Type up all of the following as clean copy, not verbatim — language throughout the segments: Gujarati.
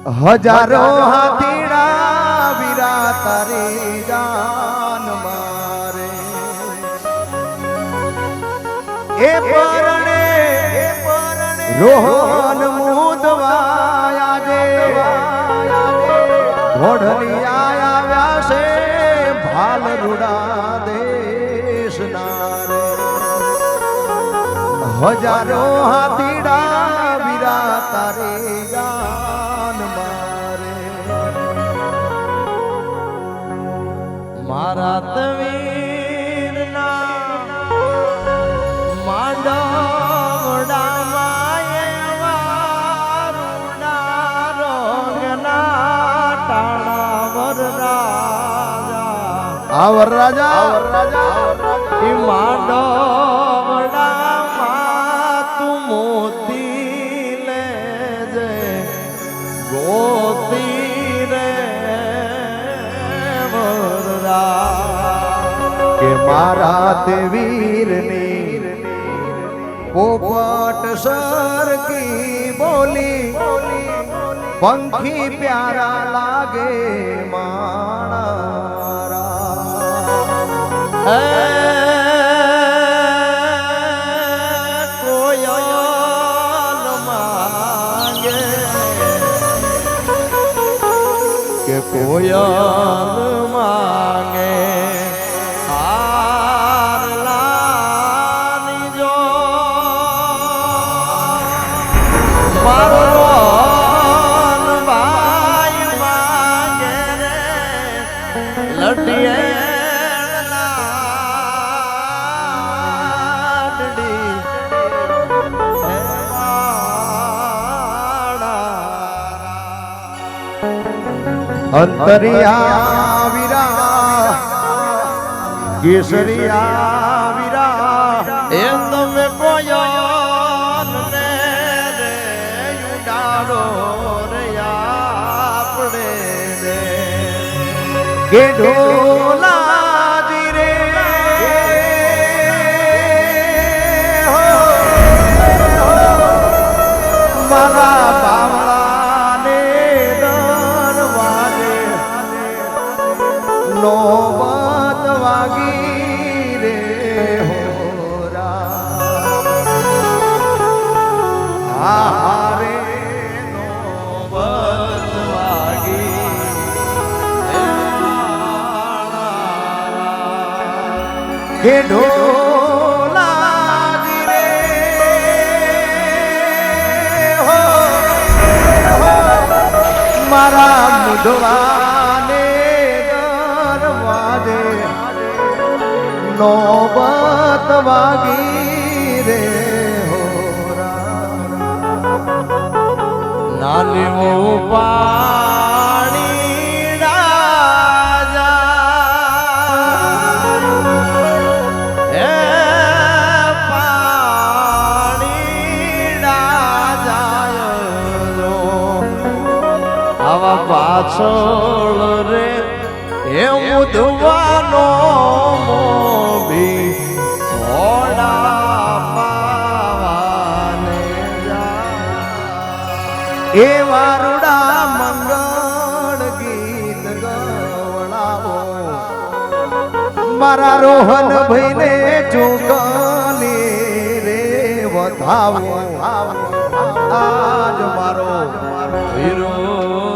હજારો હાથીડા વીરા તારી જાન મારે એ પરણે રોહન મુદવાયા જે ઘોડલી આવ્યા છે ભાલ રૂડા દેશના રે હજારો હાથીડા વીરા તારી જાન મારે મારા તવીરના માંડવડામાં એવા રૂડા રોગના ટાણા વરરાજા એ માંડવડામાં તું મોતી લેજે ગોતી રે કે મારા તે વીરની પોપટ સરકી બોલી પંખી પ્યારા લાગે મારા કોયલ માંગે કે કોયલ માંગે હારલાની જો મારો રોન ભાઈ માંગે રે લડીએ અંતરિયા વીરા કેસરિયા વીરા એ તમે કોયલ રે રે ઉડાડો રે આપણે રે કે ઢોલાજી રે મારા બાવળાને દરવાજે નોબત વાગી રે હોરા રે નોબત વાગી કે ઢોલાજી રે હો મારા મુઢવાને દરવાજે નોબત વાગી રે હોરા નાની પાણી રાજા હે પાણી રાજા આવા પાછળ રે એ મુધવાનો મોભી ઘોડા પાવાને એ વારુડા મંગળ ગીત ગવડાવો મારા રોહન ભાઈને ચૂકલી રે વધાવો આજ મારો વીરો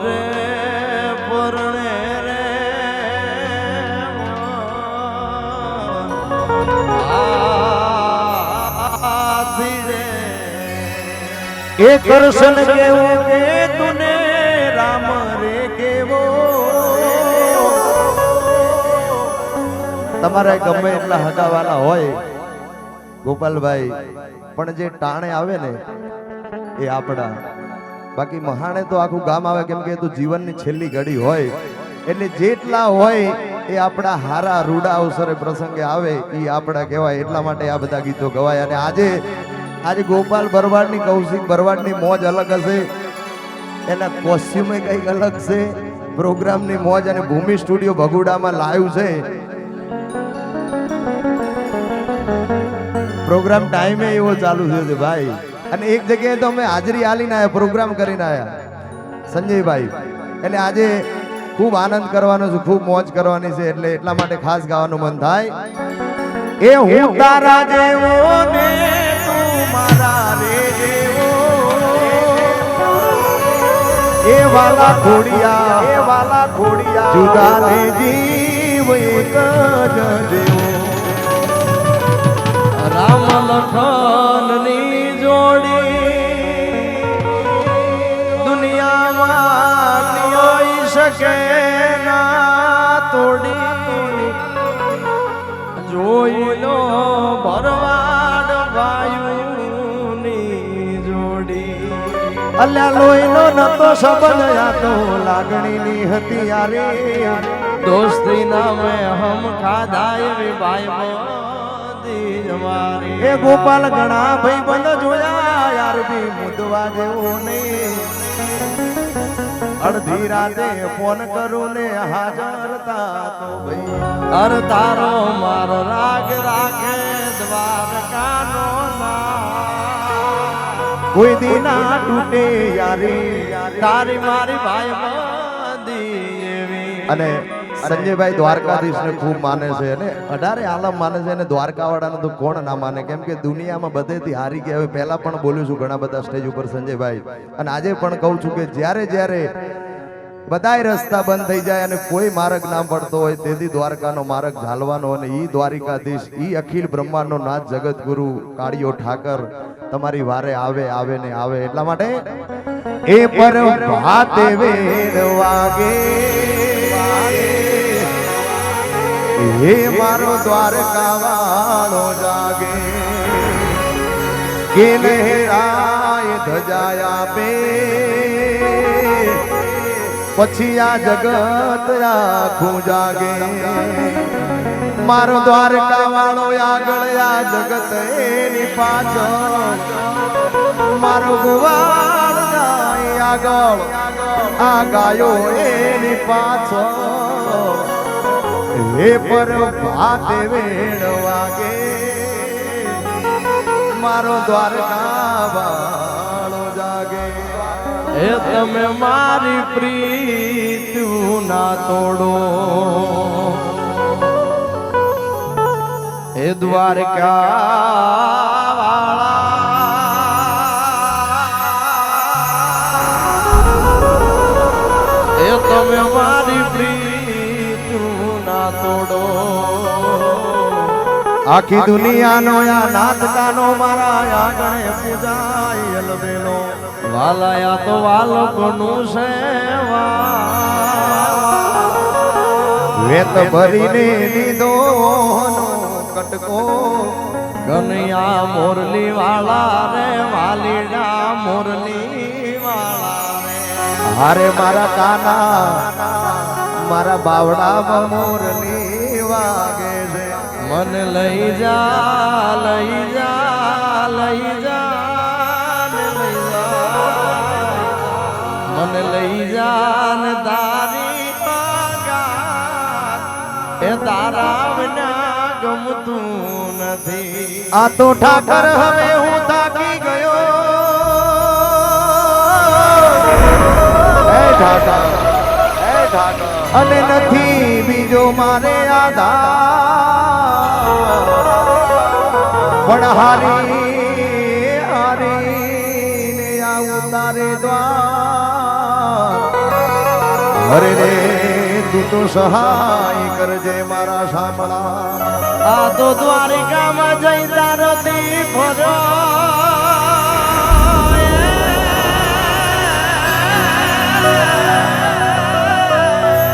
રે પરણે રે એ કરશન કેવો કે તુને રામ રે કેવો તમારે ગમે એટલા હગાવાલા હોય ગોપાલભાઈ પણ જે ટાણે આવે ને એ આપણા બાકી મહાણે તો આખું ગામ આવે કેમ કે તો જીવનની છેલ્લી ઘડી હોય એટલે જેટલા હોય એ આપણા હારા રૂડા અવસરે પ્રસંગે આવે એ આપણા કહેવાય એટલા માટે આ બધા ગીતો ગવાય અને આજે ગોપાલ ભરવાડની કૌશિક ભરવાડની મોજ અલગ હશે એના કોસ્ચ્યુમ કંઈક અલગ છે પ્રોગ્રામની મોજ અને ભૂમિ સ્ટુડિયો ભગુડામાં લાઈવ છે પ્રોગ્રામ ટાઈમે એવો ચાલુ થયો છે ભાઈ અને એક જગ્યાએ તો અમે હાજરી આલીને આયા પ્રોગ્રામ કરીને આયા સંજયભાઈ. એટલે આજે ખૂબ આનંદ કરવાનો છે, ખૂબ મોજ કરવાની છે, એટલે એટલા માટે ખાસ ગાવાનું મન થાય. એ હું તારા જેવો ને તું મારા રે જેવો, એ વાલા ખોડિયા જુદા ને જીવ એક જ જેવો. રામ લખન ની જોડી દુનિયામાં હોઈ શકે ના તોડી, જોઈ લો ભરવાડ ભાઈઓની જોડી. અલ્યા લોહીનો નતો સંબંધ, આ તો લાગણીની હતી યારે. દોસ્તી નામે હમ ખાધા એવી ભાઈ બંધી અમારી. એ ગોપાલ ઘણા ભાઈ બંધ જોયા યાર, બી મુદવા જેવો નહીં. અડધી રાતે ફોન કરું ને હાજર તા તો ભાઈ. અર તારો માર રાગ રાખે દ્વારકાનો નામ. કોઈ દી ના તૂટે યારી. તારી મારી ભાઈ બંધી એવી. અને સંજયભાઈ દ્વારકાધીશ ને ખૂબ માને છે, અને 18 આલમ માને છે, અને દ્વારકા વાળાને તો કોણ ના માને, કેમ કે દુનિયામાં બધેથી હારી ગયા. હવે પહેલા પણ બોલ્યું છું ઘણા બધા સ્ટેજ ઉપર સંજયભાઈ, અને આજે પણ કહું છું કે જ્યારે બધાય રસ્તા બંધ થઈ જાય અને કોઈ માર્ગ ના પડતો હોય, તેથી દ્વારકાનો માર્ગ ઝાલવાનો. અને ઈ દ્વારિકાધીશ, ઈ અખિલ બ્રહ્માંડનો નાથ જગતગુરુ કાળિયો ઠાકર તમારી વારે આવે ને આવે. એટલા માટે એ પર ભાતે વેર વાગે, હે મારો દ્વારકા વાળો જાગે. કે લહેરાય ધજાયા બે, પછી આ જગત આખું જાગે. મારો દ્વારકા વાળો આગળ, આ જગત એની પાછળ. મારો ગોવાળ જાય આગળ, આ ગાયો એની પાછળ. હે પર ભાતે વેણ વાગે, મારો દ્વારકા વાળો જાગે. એ તમે મારી પ્રીત ના તોડો, એ દ્વારકા વાળા, એ તમે મારી પ્રીત ના તોડો. આખી દુનિયાનો આ નાથકાનો મારા આગળ પૂજાય અલબેલો. વાલાયા તો વાલકનું સેવા, વેત ભરીને લીધો કટકો. કનૈયા મોરલી વાળા રે, વાલીડા મોરલી વાળા રે. હારે મારા કાના, મારા બાવડા મોરલી વાગે છે. મને લઈ જા લઈ જા લઈ જા ને લઈ જા, મને લઈ જા ને તારી પગાર, એ તારા વિના ગમતું નથી. આ તો ઠાકર હવે હું થાકી ગયો. હે ઠાકર, હે ઠાકર, અને નથી બીજો મારે આધાર. પણ હારી ને આવું તારે દ્વાર. હરે રે તું તો સહાય કરજે મારા સાંભળા. આ તો દ્વારિકામાં જઈ તારતી ફરો,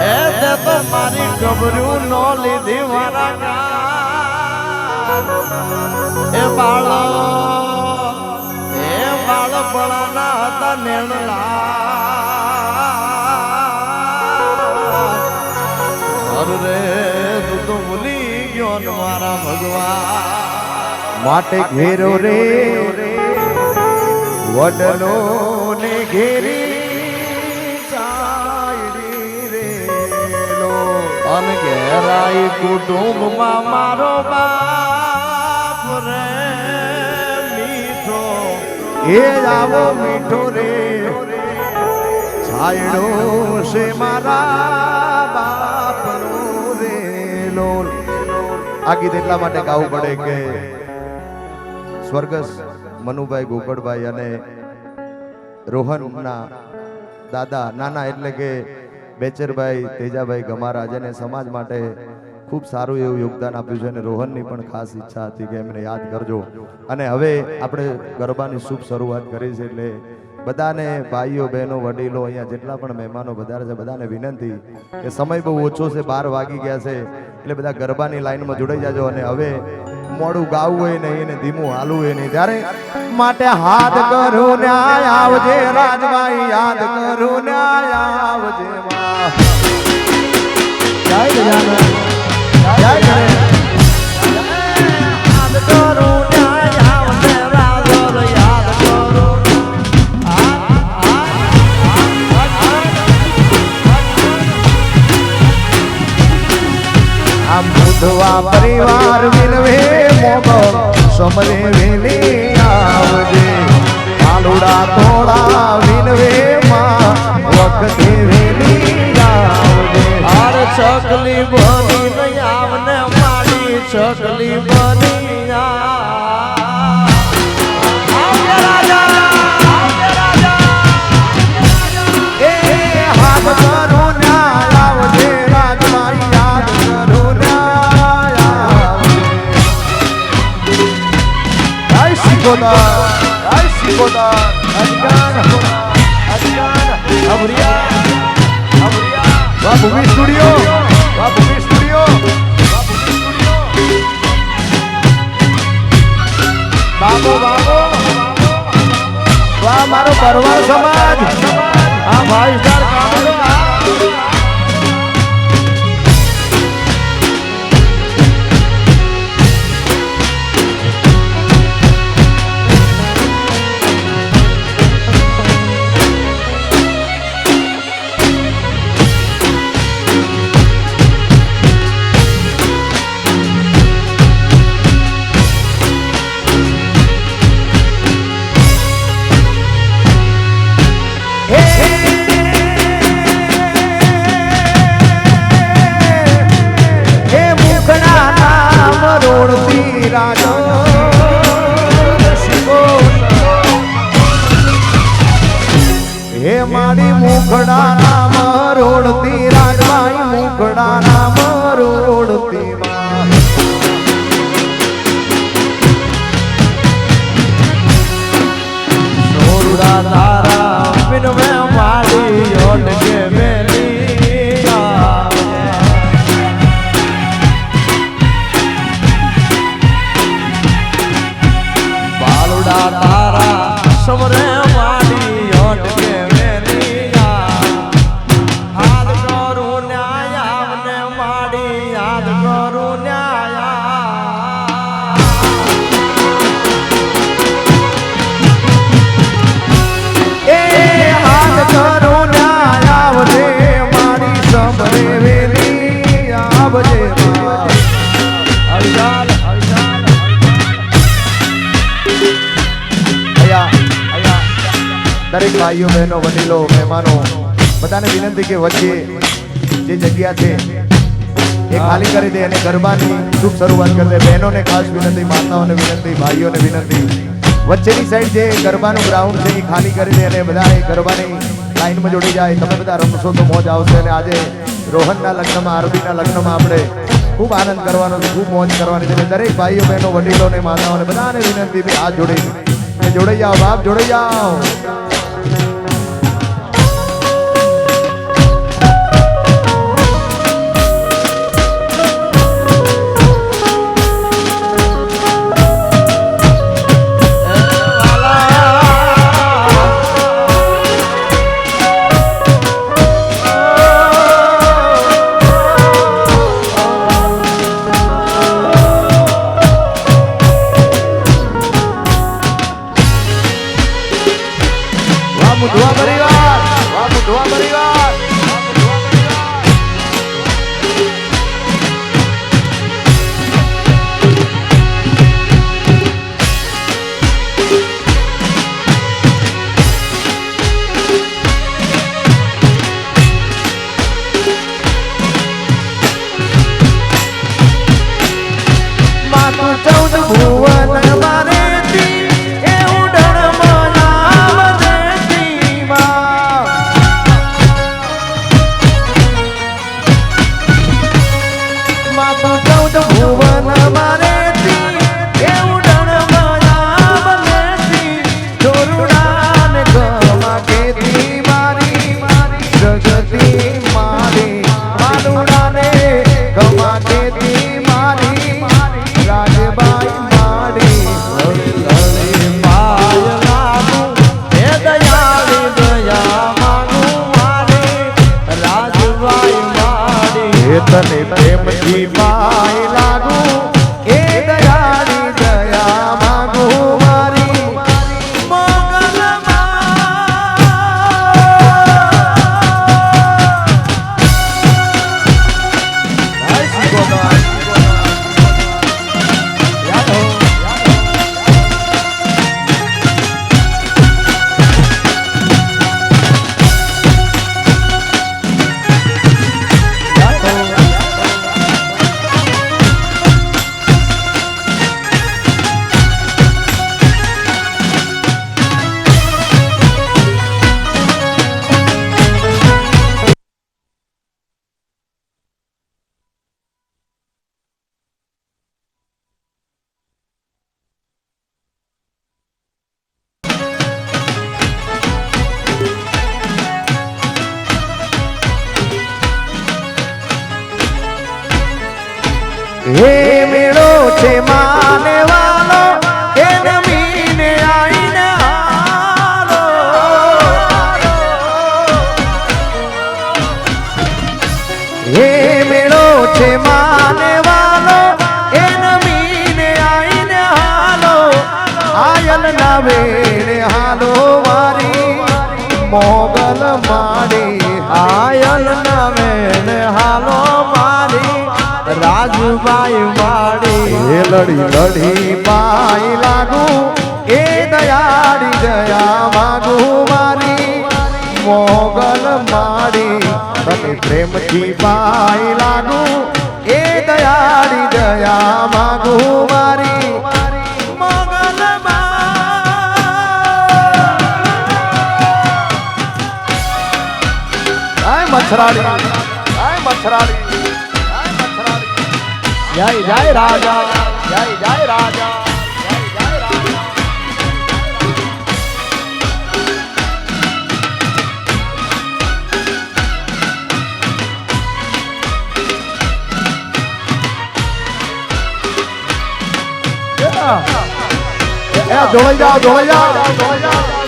એ તે તો મારી ગભરું નો લીધી મારા કાન. એ બાળો પળાના હતા નેણલા. અરે તું તો ભૂલી ગયો ને મારા ભગવાન. માટે ઘેરો રે વડલો ને ઘેરી ચાયડી રે લો. અને ઘેરાઈ કુટુંબમાં મારો બાપ રે મીઠો, એ આવો મીઠો રે છાયડો છે મારા બાપનો રે લોલ. આ ગીત એટલા માટે ગાવું પડે કે સ્વર્ગસ્થ મનુભાઈ ગોકળભાઈ અને રોહનના દાદા નાના એટલે કે બેચરભાઈ તેજાભાઈ ગમારા જેને સમાજ માટે ખૂબ સારું એવું યોગદાન આપ્યું છે અને રોહનની પણ ખાસ ઈચ્છા હતી કે એમને યાદ કરજો. અને હવે આપણે ગરબાની શુભ શરૂઆત કરી છે એટલે બધાને ભાઈઓ બહેનો વડીલો અહીંયા જેટલા પણ મહેમાનો વધારે છે બધાને વિનંતી કે સમય બહુ ઓછો છે, 12 વાગી ગયા છે એટલે બધા ગરબાની લાઈનમાં જોડાઈ જાજો. અને હવે મોડું ગાવું હોય નહીં અને ધીમું હાલવું હોય નહીં ત્યારે માટે હાથ કરું ન્યાય આવજે રાજભાઈ, યાદ કરું ન્યાય આવજે જય ગજાનન જય ગણેશ. યાદ કરું ન્યાય આવજે રાજર, યાદ કરું આમ બુધવા પરિવાર મિલવે મોગો સમરે વેલી આવજે, આલુડા થોડા વિનવે માં વખતે વેલી આવજે. આર ચકલી બની નહીં આવને મારી ચકલી બની આવજે રાજા, આવજે રાજા. એ હાથ કરું ન્યાય આવજે રાજભાઈ, યાદ કરું ન્યાય આવજે. જય શિકોતર જય શિકોતર અજગાન અજગાન અભરિયા અભરિયા. વાહ ભૂમિ સ્ટુડિયો, વાહ ભૂમિ સ્ટુડિયો, વાહ ભૂમિ સ્ટુડિયો. બાબો બાબો વાહ મારો પરવાર સમાજ, આ ભાઈ સ્ટાર કામરો હે મારી મુખડા નામ રોડતી રાજભાઈ, મુખડા નામ રોડતી માં. સોરડા તારા વિનવે મારી યોટ કે મેલી આવજે. બાલુડા તારા સમરે મારી યોટ કે મેલી યાદ કરું ન્યાય આવને મારી, યાદ કરું ન્યાય. એ હાથ કરું ન્યાય આવજે મારી સમરે વેલી આવજે માં. અવિશાલ અવિશાલ અહીંયા દરેક ભાઈઓ બહેનો વડીલો મહેમાનો બધાને વિનંતી કે વચ્ચે જે જગ્યા છે એ ખાલી કરી દે અને ગરબાની શુભ શરૂઆત કરી દે. બહેનોને ખાસ વિનંતી, માતાઓને વિનંતી, ભાઈઓને વિનંતી, વચ્ચેની સાઈડ જે ગરબાનું ગ્રાઉન્ડ છે એ ખાલી કરી દે અને બધા એ ગરબાની લાઈનમાં જોડી જાય. તમે બધા રમશો તો મોજ આવશે. અને આજે રોહનના લગ્નમાં, આરબીના લગ્નમાં આપણે ખૂબ આનંદ કરવાનો છે, ખૂબ મોજ કરવાની છે. દરેક ભાઈઓ બહેનો વડીલોને માતાઓને બધાને વિનંતી કે હાથ જોડાઈ જાઓ બાપ, જોડાઈ જાઓ. તને પ્રેમથી બાઈ લાગુ એ દયાળી દયા માંગુ મારી હે મેળો છે માને વાલો એ નમીને આઈને હાલો હે મેળો છે માને વાલો એ નમીને આઈને હાલો આયલ ના વેણે હાલો મારી મોગલ માડી આયલ ના વેણે હાલો મારી રાજુબાઈ વાડી હે લડી લડી બાઈ લાગુ એ દયાળી દયા માગુ મારી મોગલ માડી તને પ્રેમથી બાઈ લાગુ એ દયાળી દયા માગુ મારી મોગલ મથરાળી જય જય રાજા જય જય રાજા જય જય રાજા જોઈ જાઓ જોઈ જાઓ જોઈ જાઓ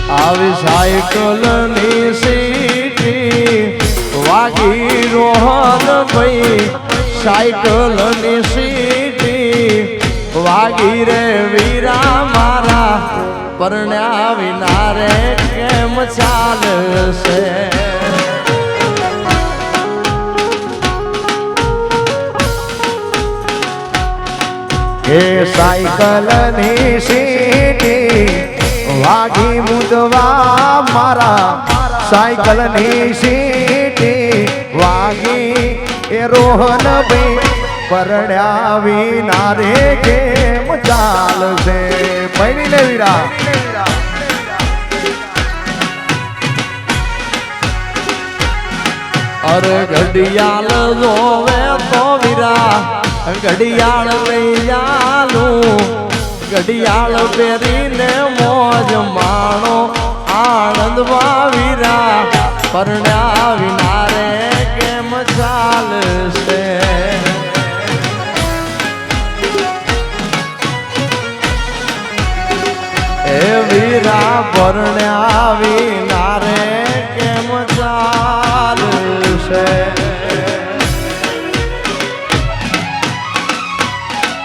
આવી સાયકલ ની સીટી વાગી રોહન ભાઈ સાયકલ ની સીટી વાગી રે વીરા મારા પરણ્યા વિના રે કેમ ચાલશે એ સાયકલ ની સીટી વાગી મુદવા મારા સાયકલ ની સીટી વાગી એ રોહન ભાઈ પરણ્યા વિના રે કેમ ચાલશે પૈણી ને વીરા અરે ઘડિયાળ જોવે તો વીરા ઘડિયાળ લઈ જાલું ઘડિયાળ પહેરીને મોજ માણો આનંદ વીરા પરણ્યા વિના રે કેમ ચાલશે એ વીરા પરણ્યા વિના રે